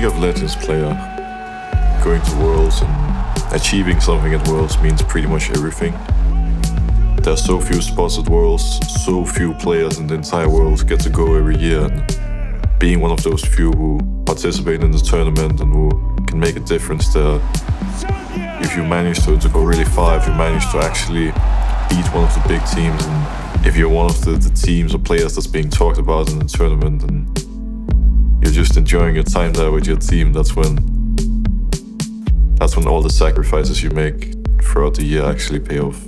League of Legends player, going to Worlds and achieving something at Worlds means pretty much everything. There's so few spots at Worlds, so few players in the entire world get to go every year, and being one of those few who participate in the tournament and who can make a difference there. If you manage to go really far, if you manage to actually beat one of the big teams, and if you're one of the teams or players that's being talked about in the tournament, and you're just enjoying your time there with your team, that's when all the sacrifices you make throughout the year actually pay off.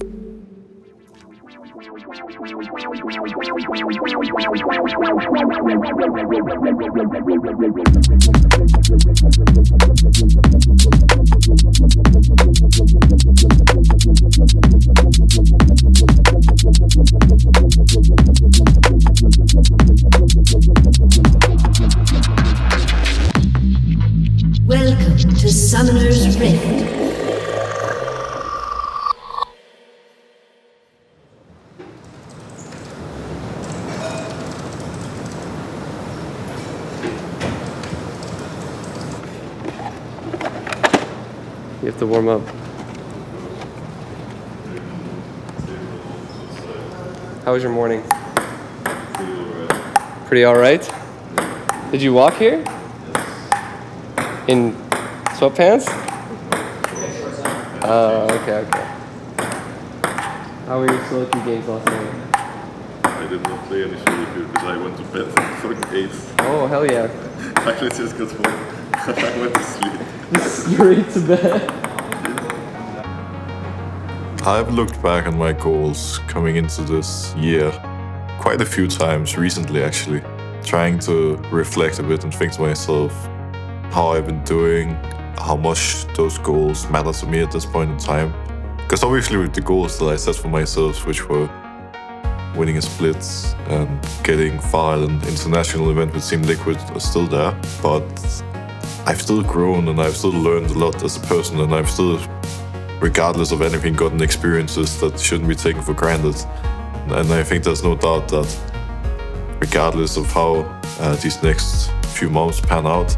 Welcome to Summoner's Rift. You have to warm up. How was your morning? Pretty alright? Did you walk here? In sweatpants? Okay. How were your solo queue games last night? I did not play any solo queue because I went to bed at fucking 8. Oh, hell yeah. Actually, just got home. I went to sleep. Straight to bed. I've looked back on my goals coming into this year quite a few times recently, actually, trying to reflect a bit and think to myself how I've been doing, how much those goals matter to me at this point in time. Because obviously with the goals that I set for myself, which were winning a split and getting far at an international event with Team Liquid, are still there, but I've still grown and I've still learned a lot as a person, and I've still, regardless of anything, gotten experiences that shouldn't be taken for granted. And I think there's no doubt that regardless of how these next few months pan out,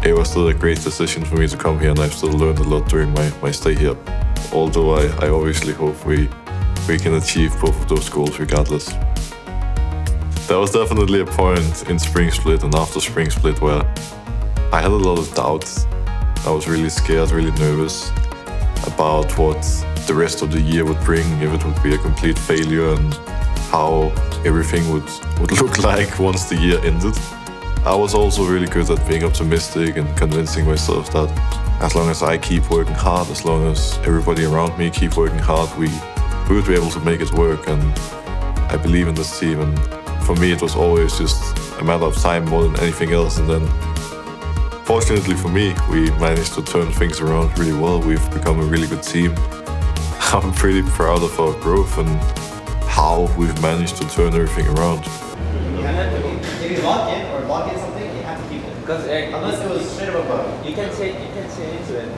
it was still a great decision for me to come here, and I've still learned a lot during my stay here. Although I obviously hope we can achieve both of those goals regardless. There was definitely a point in Spring Split and after Spring Split where I had a lot of doubts. I was really scared, really nervous about what the rest of the year would bring, if it would be a complete failure, and how everything would look like once the year ended. I was also really good at being optimistic and convincing myself that as long as I keep working hard, as long as everybody around me keep working hard, we would be able to make it work, and I believe in this team. And for me, it was always just a matter of time more than anything else. And then fortunately for me, we managed to turn things around really well. We've become a really good team. I'm pretty proud of our growth and how we've managed to turn everything around. If you log in or log in something, you have to keep it. Because unless it was straight up a bug. You can say into it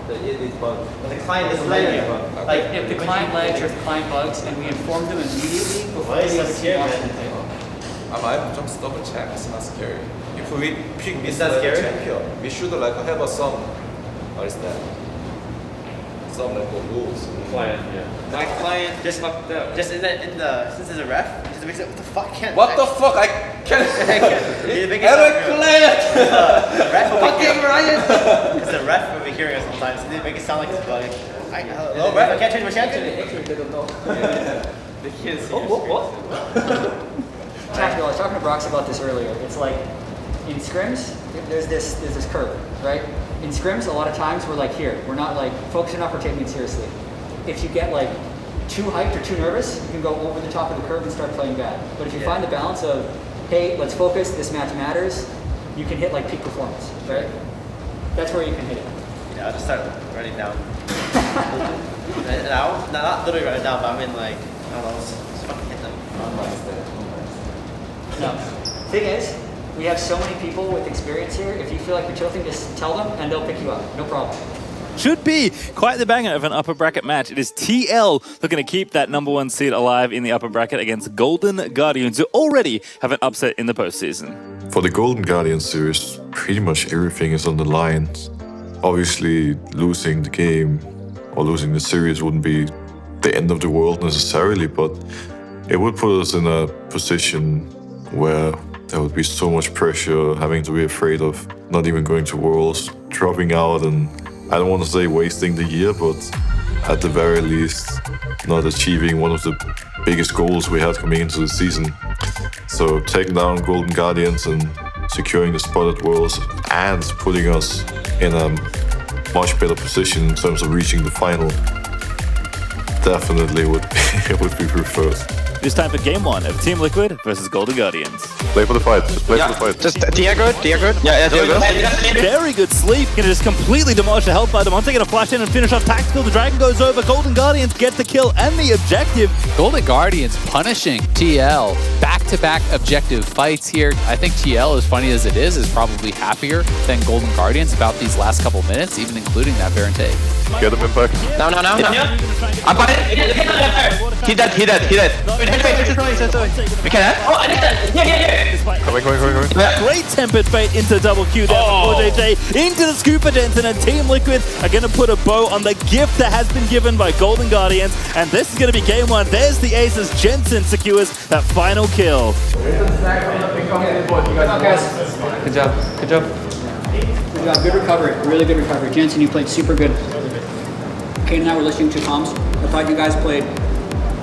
that it is bug. But the client is lagging. Like if the client lags or if the client bugs, and we inform them immediately before they so scary, watch man? the table. I just double check. It's not scary. If we pick Is that scary? champion, we should like have some. What is that? Some like rules. Client, yeah. My client just fucked up. Just in the since it's a ref, just makes it what the fuck can't. What the fuck? I can't. Client. Ref fucking Ryan. Because the ref will be hearing us sometimes, and they make it sound like it's bugging. Hello, ref. I can't change my channel. Actually, they don't know. The kids. What? I was talking to Brox about this earlier. It's like in scrims, there's this curve, right? In scrims, a lot of times we're like here. We're not like folks are not taking it seriously. If you get like too hyped or too nervous, you can go over the top of the curve and start playing bad. But if you find the balance of, hey, let's focus, this match matters, you can hit like peak performance, right? That's where you can hit it. Yeah, I'll just start running down. Now, not literally running down, but I mean like, I don't know, just fucking hit them. No. Thing is, we have so many people with experience here. If you feel like you're tilting, just tell them and they'll pick you up. No problem. Should be quite the banger of an upper bracket match. It is TL looking to keep that #1 seed alive in the upper bracket against Golden Guardians, who already have an upset in the postseason. For the Golden Guardian series, pretty much everything is on the line. Obviously, losing the game or losing the series wouldn't be the end of the world necessarily, but it would put us in a position where there would be so much pressure, having to be afraid of not even going to Worlds, dropping out, and I don't want to say wasting the year, but at the very least, not achieving one of the biggest goals we had coming into the season. So taking down Golden Guardians and securing the spot at Worlds and putting us in a much better position in terms of reaching the final definitely would be preferred. It's time for game 1 of Team Liquid versus Golden Guardians. Play for the fight. Just play for the fight. Just Tia good? Yeah, Tia good. Very good sleep. Gonna just completely demolish the health item. I'm taking a flash in and finish off Tactical. The Dragon goes over. Golden Guardians get the kill and the objective. Golden Guardians punishing TL. Back-to-back objective fights here. I think TL, as funny as it is probably happier than Golden Guardians about these last couple minutes, even including that Baron take. Get him impact. No. I'm by it. He dead. We can have? Oh, I did that. Yeah. Coming. Great tempered fate into double Q there for JJ. Into the Scooper Jensen, and Team Liquid are going to put a bow on the gift that has been given by Golden Guardians. And this is going to be game 1. There's the aces. Jensen secures that final kill. Good job. Good recovery. Really good recovery. Jensen, you played super good. Kane and I were listening to comms. I thought you guys played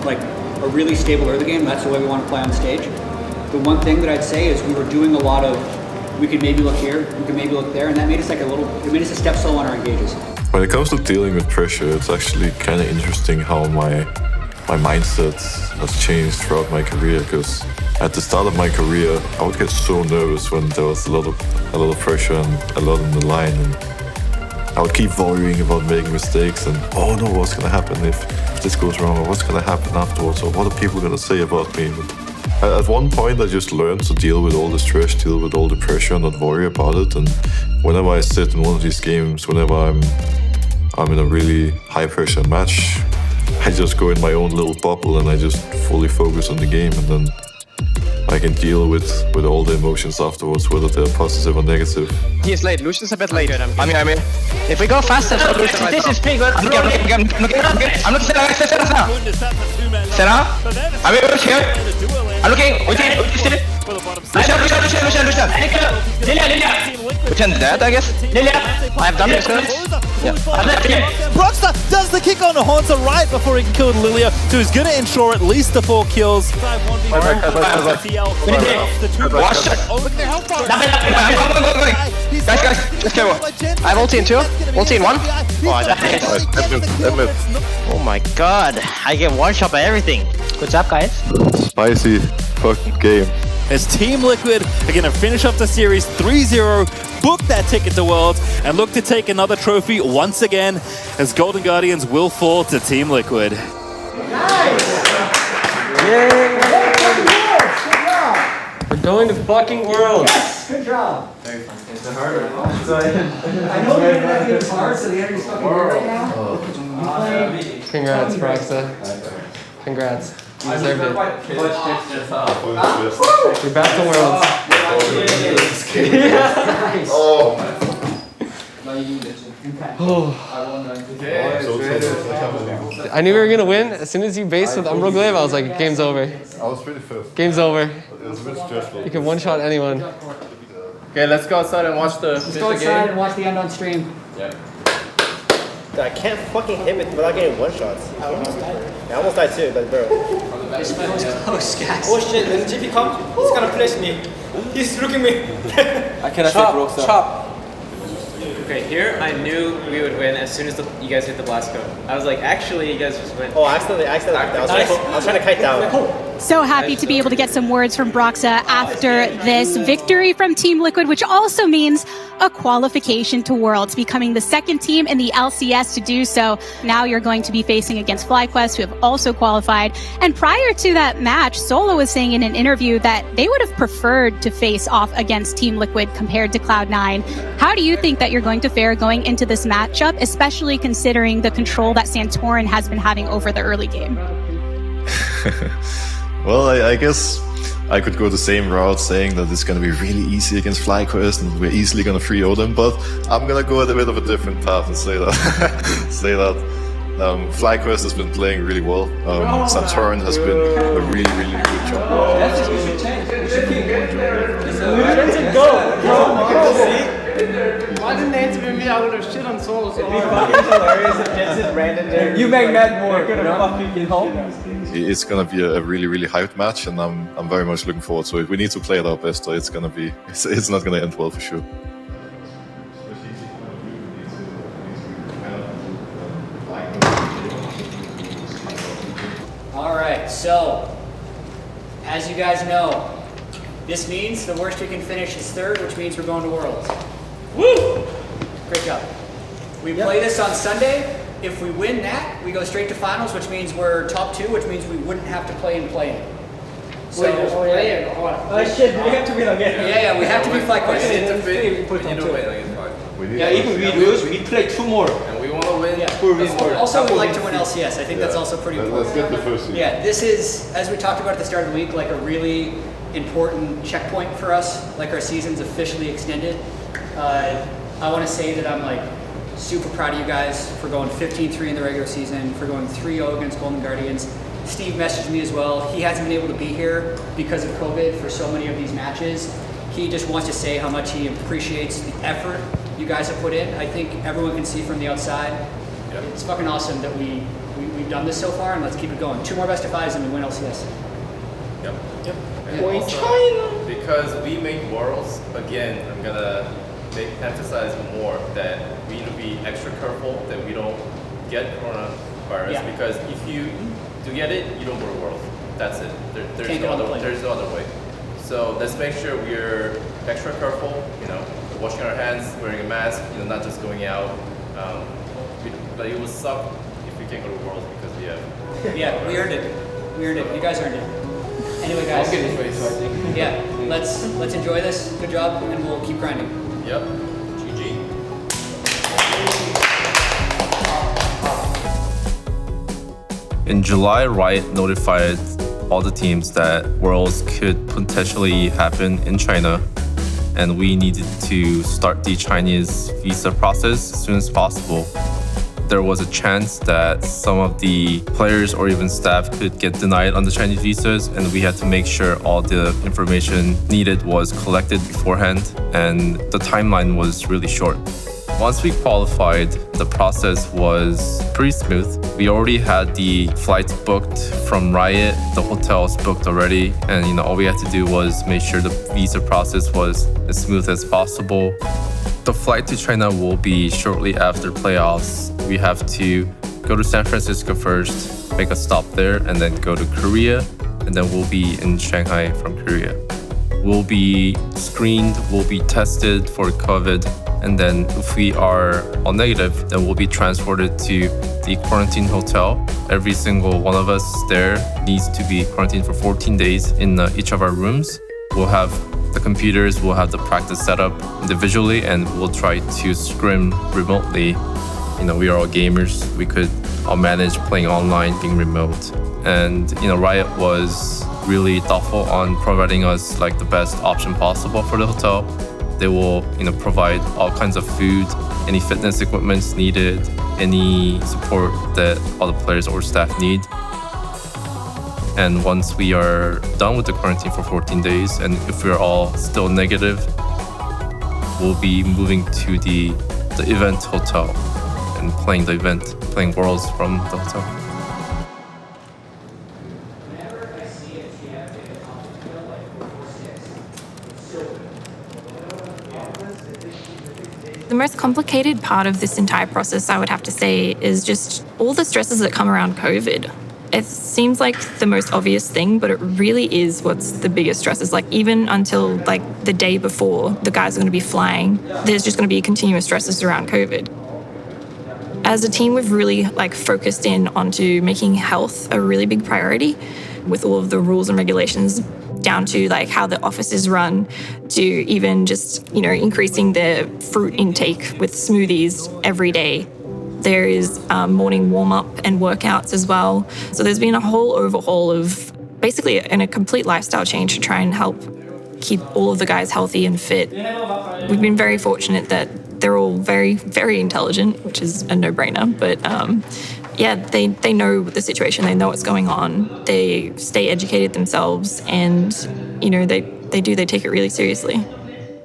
like a really stable early game. That's the way we want to play on stage. The one thing that I'd say is we were doing a lot of, we could maybe look here, we could maybe look there, and that made us like it made us a step slow on our engages. When it comes to dealing with pressure, it's actually kind of interesting how my mindset has changed throughout my career, because at the start of my career, I would get so nervous when there was a lot of pressure and a lot on the line, and I would keep worrying about making mistakes and, oh no, what's gonna happen if this goes wrong, or what's gonna happen afterwards, or what are people gonna say about me? But at one point, I just learned to deal with all the stress, deal with all the pressure, and not worry about it. And whenever I sit in one of these games, whenever I'm in a really high pressure match, I just go in my own little bubble and I just fully focus on the game, and then I can deal with all the emotions afterwards, whether they're positive or negative. He is late. Lucian's a bit late. I'm here. If we go faster, this is pretty good. I'm looking Sarah. I'm here. I'm looking. Lucian dead, I guess. I've done this. Broxter does the kick on the Haunter right before he can kill Lilia, so he's going to ensure at least the 4 kills. Guys, let's go. I have ulti in 2. Ulti in 1. Oh my god, I get one shot by everything. Good job, guys. Spicy fucking game. As Team Liquid are going to finish off the series 3-0, book that ticket to Worlds, and look to take another trophy once again, as Golden Guardians will fall to Team Liquid. We're going to fucking Worlds. Yes, good job. Very fun. It's a hard one. I know the internet is hard, so the internet's fucking hard right now. Congrats, Broxa. Congrats. You deserved it. We're back to Worlds. I knew we were gonna win. As soon as you based with Umbral Glaive, I was like, game's over. I was pretty fifth. Game's over. It was a bit stressful. You can one-shot anyone. Okay, let's go outside and watch the Let's go outside and watch the end on stream. Yeah. I can't fucking hit it without getting one shots. I almost died too, but bro. Oh shit, when GP comes, he's gonna flash me. He's looking me. I cannot chop. Okay, here I knew we would win as soon as you guys hit the blast code. I was like, actually, you guys just win. Oh, accidentally. I was trying to kite down. So happy to be able to get some words from Broxa after this victory from Team Liquid, which also means a qualification to Worlds, becoming the second team in the LCS to do so. Now you're going to be facing against FlyQuest, who have also qualified. And prior to that match, Solo was saying in an interview that they would have preferred to face off against Team Liquid compared to Cloud9. How do you think that you're going to fare going into this matchup, especially considering the control that Santorin has been having over the early game? Well, I guess I could go the same route saying that it's going to be really easy against FlyQuest and we're easily going to 3-0 them, but I'm going to go a bit of a different path and say that. FlyQuest has been playing really well. Santorin has been a really, really good job. Why didn't they interview me? I would have shit on Soul. It'd be fucking hilarious if Jensen ran in there. You make Matt more. It's gonna be a really, really hyped match, and I'm very much looking forward to it. We need to play it our best, or it's not gonna end well for sure. All right, so as you guys know, this means the worst we can finish is third, which means we're going to Worlds. Woo! Great job. We play this on Sunday. If we win that, we go straight to finals, which means we're top 2, which means we wouldn't have to play in play-in. So, shit, we have to win again. Yeah, we have to be FlyQuest. Yeah, if we lose, we play 2 more. And we want to win. Also, we'd like to win LCS. I think that's also pretty important. Let's get the first seed. Yeah, this is, as we talked about at the start of the week, like a really important checkpoint for us. Like our season's officially extended. I want to say that I'm like super proud of you guys for going 15-3 in the regular season, for going 3-0 against Golden Guardians. Steve messaged me as well. He hasn't been able to be here because of COVID for so many of these matches. He just wants to say how much he appreciates the effort you guys have put in. I think everyone can see from the outside. Yep. It's fucking awesome that we've done this so far, and let's keep it going. 2 more best of 5s and we win LCS. Yep. And also, because we make Worlds, again, I'm gonna emphasize more that we need to be extra careful that we don't get coronavirus, because if you do get it, you don't go to Worlds. That's it. There's no other way. So let's make sure we're extra careful, washing our hands, wearing a mask, not just going out. But it would suck if we can't go to Worlds because we have. Yeah, we earned it. We earned it. You guys earned it. Anyway, guys. Yeah, let's enjoy this. Good job, and we'll keep grinding. Yep. GG. In July, Riot notified all the teams that Worlds could potentially happen in China, and we needed to start the Chinese visa process as soon as possible. There was a chance that some of the players or even staff could get denied on the Chinese visas, and we had to make sure all the information needed was collected beforehand, and the timeline was really short. Once we qualified, the process was pretty smooth. We already had the flights booked from Riot, the hotels booked already, and all we had to do was make sure the visa process was as smooth as possible. The flight to China will be shortly after playoffs. We have to go to San Francisco first, make a stop there, and then go to Korea, and then we'll be in Shanghai from Korea. We'll be screened, we'll be tested for COVID, and then if we are all negative, then we'll be transported to the quarantine hotel. Every single one of us there needs to be quarantined for 14 days in each of our rooms. We'll have the computers, we'll have the practice set up individually, and we'll try to scrim remotely. We are all gamers. We could all manage playing online, being remote. And, Riot was really thoughtful on providing us the best option possible for the hotel. They will, provide all kinds of food, any fitness equipments needed, any support that all the players or staff need. And once we are done with the quarantine for 14 days, and if we're all still negative, we'll be moving to the event hotel and playing the event, playing Worlds from the hotel. The most complicated part of this entire process, I would have to say, is just all the stresses that come around COVID. It seems like the most obvious thing, but it really is what's the biggest stresses. Even until the day before the guys are going to be flying, there's just going to be continuous stresses around COVID. As a team, we've really focused in onto making health a really big priority with all of the rules and regulations down to how the office is run, to even just, increasing the fruit intake with smoothies every day. There is morning warm-up and workouts as well. So there's been a whole overhaul of basically in a complete lifestyle change to try and help keep all of the guys healthy and fit. We've been very fortunate that they're all very, very intelligent, which is a no-brainer. But yeah, they know the situation, they know what's going on, they stay educated themselves, and you know they take it really seriously.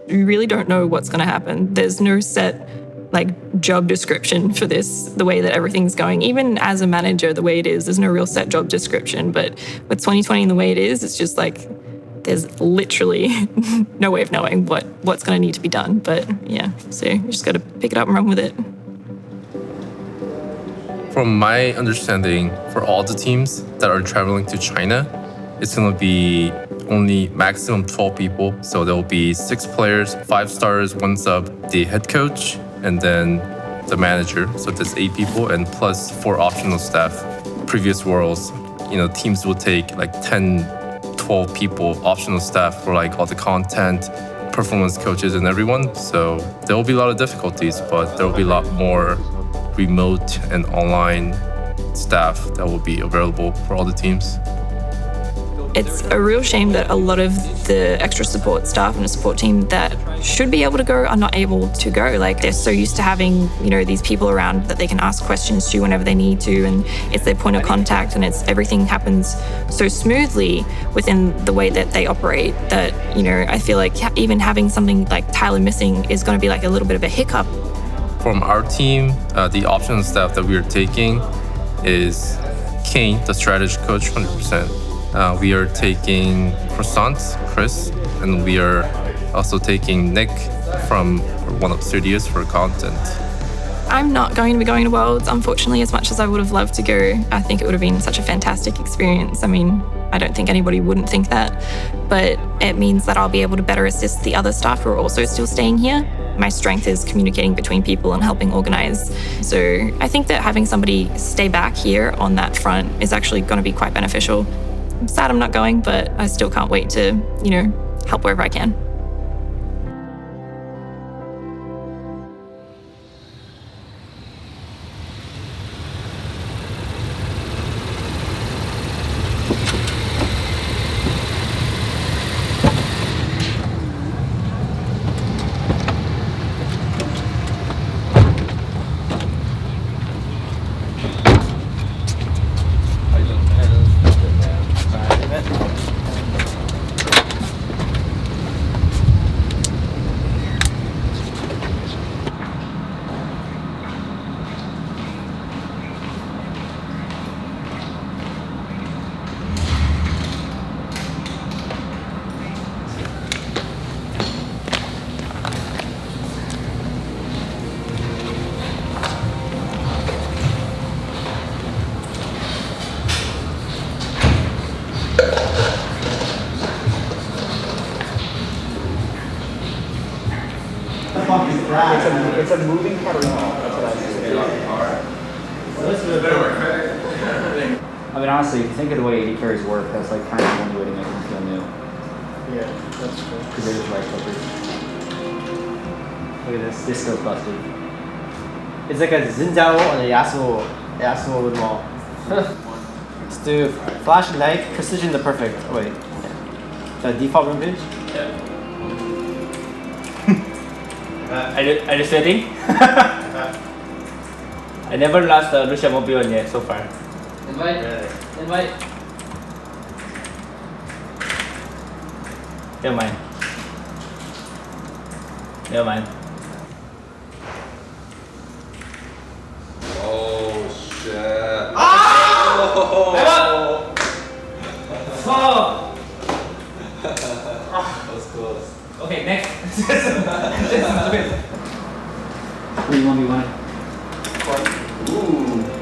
We really don't know what's going to happen. There's no set job description for this, the way that everything's going. Even as a manager, the way it is, there's no real set job description. But with 2020 and the way it is, it's just there's literally no way of knowing what's going to need to be done. But yeah, so you just got to pick it up and run with it. From my understanding, for all the teams that are traveling to China, it's going to be only maximum 12 people. So there will be 6 players, 5 starters, 1 sub, the head coach, and then the manager. So that's 8 people, and plus 4 optional staff. Previous Worlds, teams will take 10, 12 people, optional staff for all the content, performance coaches, and everyone. So there will be a lot of difficulties, but there will be a lot more remote and online staff that will be available for all the teams. It's a real shame that a lot of the extra support staff and the support team that should be able to go are not able to go. They're so used to having, these people around that they can ask questions to whenever they need to, and it's their point of contact, and everything happens so smoothly within the way that they operate that, I feel like even having something like Tyler missing is going to be a little bit of a hiccup. From our team, the optional staff that we are taking is Kane, the strategy coach, 100%. We are taking Croissant, Chris, and we are also taking Nick from one of Studios for content. I'm not going to be going to Worlds, unfortunately, as much as I would have loved to go. I think it would have been such a fantastic experience. I mean, I don't think anybody wouldn't think that, but it means that I'll be able to better assist the other staff who are also still staying here. My strength is communicating between people and helping organize. So I think that having somebody stay back here on that front is actually going to be quite beneficial. I'm sad I'm not going, but I still can't wait to, help wherever I can. It's a moving catering hall. That's what I say. I mean, honestly, if you think of the way AD carries work, that's kind of the only way to make them feel new. Yeah, that's true. Because they're just right clippers. Look at this. This goes busted. It's like a Zinzao on a Yasuo wall. Let's do flash, knife, precision, the perfect. Oh, wait. The default room page? Yeah. Are you setting? I never lost Lucia Mobile yet so far. Invite. Never mind. Oh shit. Oh! That was close. Okay, next. 3-1v1. Ooh,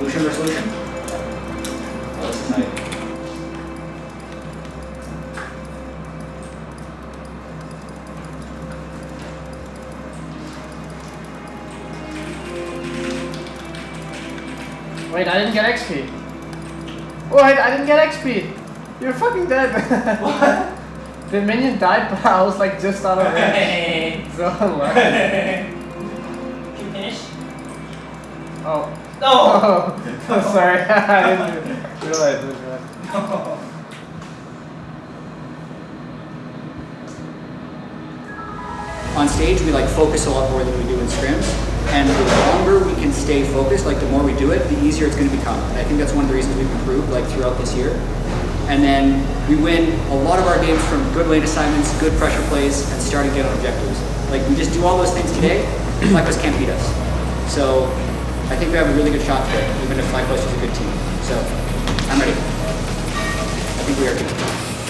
Lucian versus Lucian. Oh, this is nice. Wait, I didn't get XP. Wait, I didn't get XP. You're fucking dead. What? The minion died, but I was just out of range. So unlucky. Can you finish? Oh. No! Oh, sorry. I didn't realize it. on stage, we like focus a lot more than we do in scrims. And the longer we can stay focused, like the more we do it, the easier it's going to become. And I think that's one of the reasons we've improved like throughout this year. And then we win a lot of our games from good lane assignments, good pressure plays, and starting to get on objectives. Like we just do all those things today, FlyQuest can't beat us. So I think we have a really good shot today, even if FlyQuest is a good team. So I'm ready. I think we are good.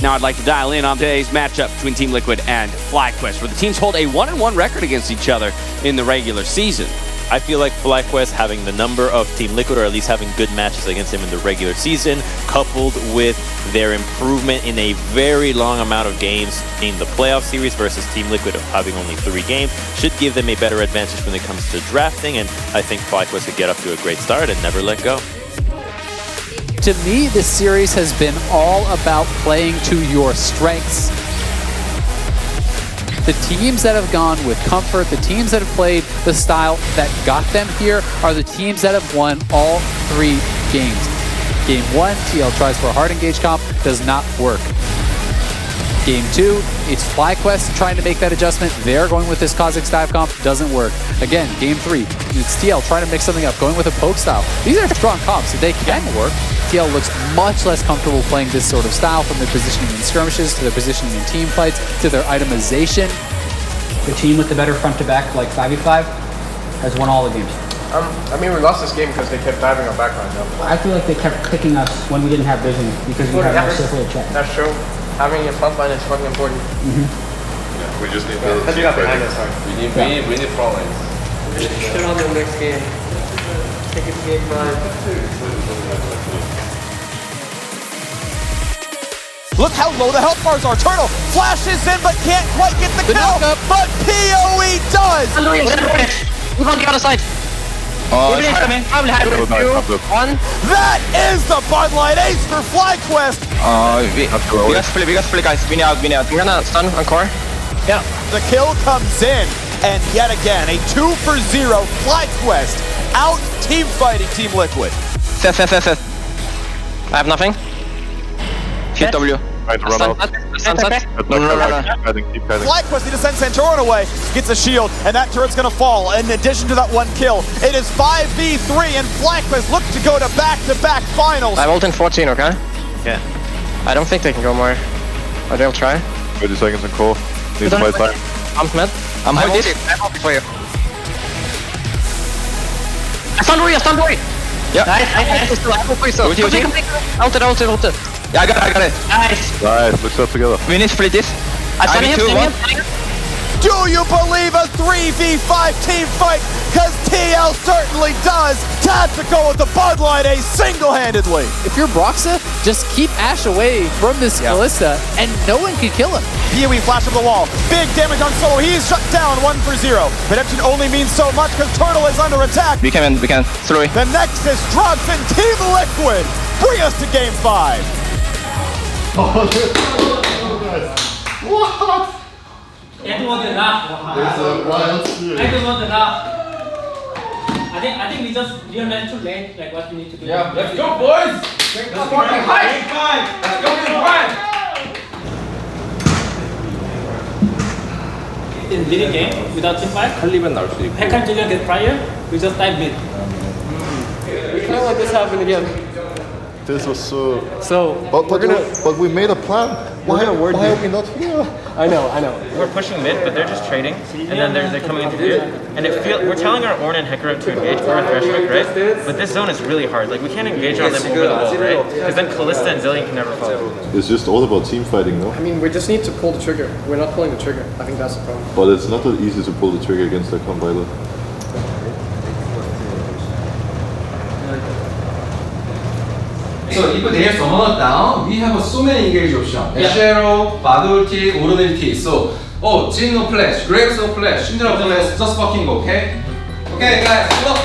Now I'd like to dial in on today's matchup between Team Liquid and FlyQuest, where the teams hold a 1-1 record against each other in the regular season. I feel like FlyQuest having the number of Team Liquid, or at least having good matches against them in the regular season, coupled with their improvement in a very long amount of games in the playoff series versus Team Liquid having only 3 games, should give them a better advantage when it comes to drafting, and I think FlyQuest could get up to a great start and never let go. To me, this series has been all about playing to your strengths. The teams that have gone with comfort, the teams that have played the style that got them here, are the teams that have won all 3 games. Game 1, TL tries for a hard engage comp, does not work. Game 2, it's FlyQuest trying to make that adjustment. They're going with this Kha'Zix dive comp, doesn't work. Again, Game 3, it's TL trying to mix something up, going with a poke style. These are strong comps, so they can work. TL looks much less comfortable playing this sort of style, from their positioning in skirmishes, to their positioning in team fights, to their itemization. The team with the better front to back, like 5v5, has won all the games. I mean, we lost this game because they kept diving our backline. I feel like they kept clicking us when we didn't have vision, because we had no circle to check. That's true. Having your front line is fucking important. Yeah, we just need the you got behind us, sorry. We need front lines. Put on the next game. Take it to game 5. Look how low the health bars are. Turtle flashes in but can't quite get the kill. But PoE does! Move on the other side. Coming. Probably had 2, 1. That is the Bud Light Ace for FlyQuest! We got split guys. We need out. We're gonna stun on core. Yeah. The kill comes in, and yet again, a 2-for-0 FlyQuest out team fighting Team Liquid. Set. I have nothing. Hit W. Trying to run out. Keep cutting. FlyQuest need to send Santorin away, gets a shield, and that turret's gonna fall. In addition to that 1 kill, it is 5v3, and FlyQuest look to go to back-to-back finals. I ult in 14, okay? Yeah. I don't think they can go more. Or they'll try. 30 seconds in core. Need to buy time. I'm mid. I'm ult for you. I stunned Rory. Yeah. Nice. Ulted. Yeah, I got it. Nice, let's up together. We need to split this. I stun him. Do you believe a 3v5 team fight? Because TL certainly does. Time to go with the Bud Light Ace single-handedly. If you're Broxa, just keep Ashe away from this Kalista, and no one can kill him. PoE flash up the wall. Big damage on Solo. He's shut down 1-for-0. Redemption only means so much because Turtle is under attack. We can. Slowly. The Nexus drops in Team Liquid. Bring us to game 5. What? I don't want to laugh. I don't want to laugh. I think we learned too late, like what we need to do. Yeah, let's go, boys! Let's go, fucking high! Let's go, game 5! In winning game without team fight, 칼리면 나올 수도 있고. Pekkan didn't get prior, we just dive mid. Kind of like this happened again. This was so. But we made a plan. Why are we not here? I know. We're pushing mid, but they're just trading, and then they're coming into here, and we're telling our Ornn and Hecarim to engage over Threshold, right? But this zone is really hard. Like we can't engage on them over the wall, right? Because then Kalista and Zillion can never follow. It's just all about team fighting, no? I mean, we just need to pull the trigger. We're not pulling the trigger. I think that's the problem. But it's not that easy to pull the trigger against that compiler. So if they have summoned down, we have so many engage options. Shadow, Bard ulti, Ornn ulti. So, Jhin no flash, Graves no flash, Syndra flash, just fucking go, okay? Okay guys, go!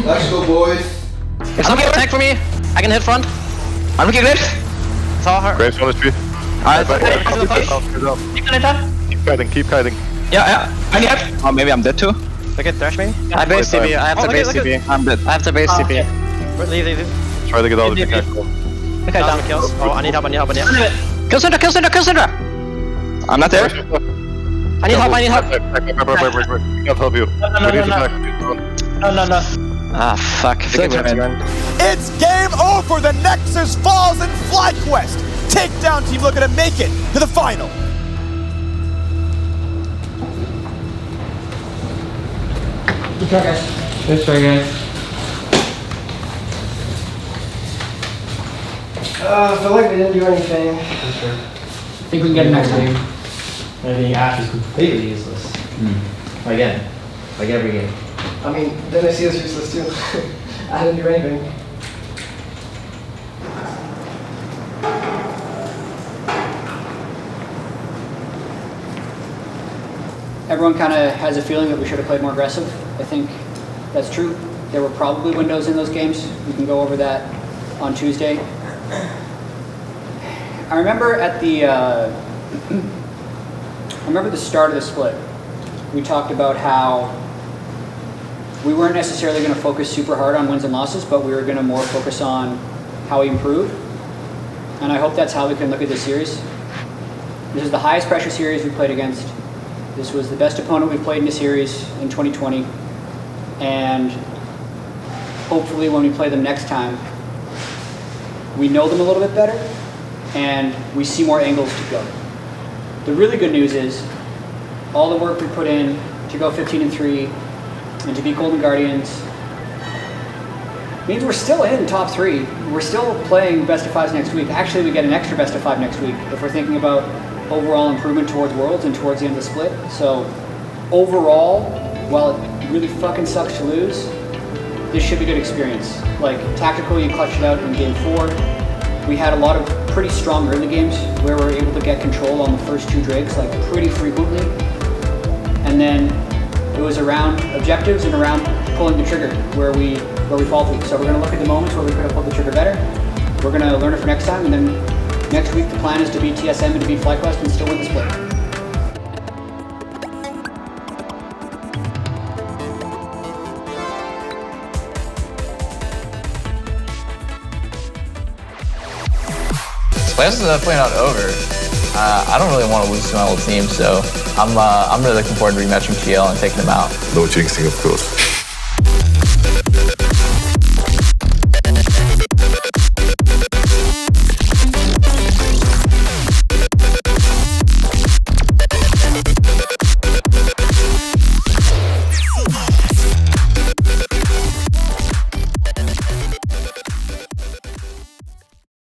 Let's go boys. If somebody attack for me, I can hit front. I'm looking Graves. Saw her. Graves on the tree. Keep kiting. Yeah. I need help. Oh, maybe I'm dead too. Look at Thresh maybe? I base CP. I have to base CP. I'm dead. I have to base CP. Leave. Try to get out of the Okay, down kills. Oh, I need help. Kill Syndra. I'm not there. I need help, I need help. I can't help you. We need to back. No. Ah, fuck. It's game over. The Nexus falls in FlyQuest. Takedown team looking to make it to the final. Good try, guys. Good try, guys. I feel like we didn't do anything. For sure. I think we can get a next game. I think Ash is completely useless. Again, like every game. I mean, then I see us useless too. I didn't do anything. Everyone kind of has a feeling that we should have played more aggressive. I think that's true. There were probably windows in those games. We can go over that on Tuesday. I remember at the the start of the split, we talked about how we weren't necessarily going to focus super hard on wins and losses, but we were going to more focus on how we improve. And I hope that's how we can look at this series. This is the highest pressure series we played against. This was the best opponent we played in the series in 2020. And hopefully when we play them next time, we know them a little bit better and we see more angles to go. The really good news is all the work we put in to go 15-3 and to beat Golden Guardians means we're still in top 3. We're still playing best of 5s next week. Actually, we get an extra best of 5 next week if we're thinking about overall improvement towards Worlds and towards the end of the split. So overall, while it really fucking sucks to lose, this should be a good experience. Like tactically, you clutched it out in game 4. We had a lot of pretty strong early games where we were able to get control on the first 2 Drakes like pretty frequently. And then it was around objectives and around pulling the trigger where we faltered. So we're gonna look at the moments where we could have pulled the trigger better. We're gonna learn it for next time, and then next week the plan is to beat TSM and to beat FlyQuest and still win the split. Playoffs is definitely not over. I don't really want to lose to my old team, so I'm really looking forward to rematching TL and taking them out. No jinxing, of course.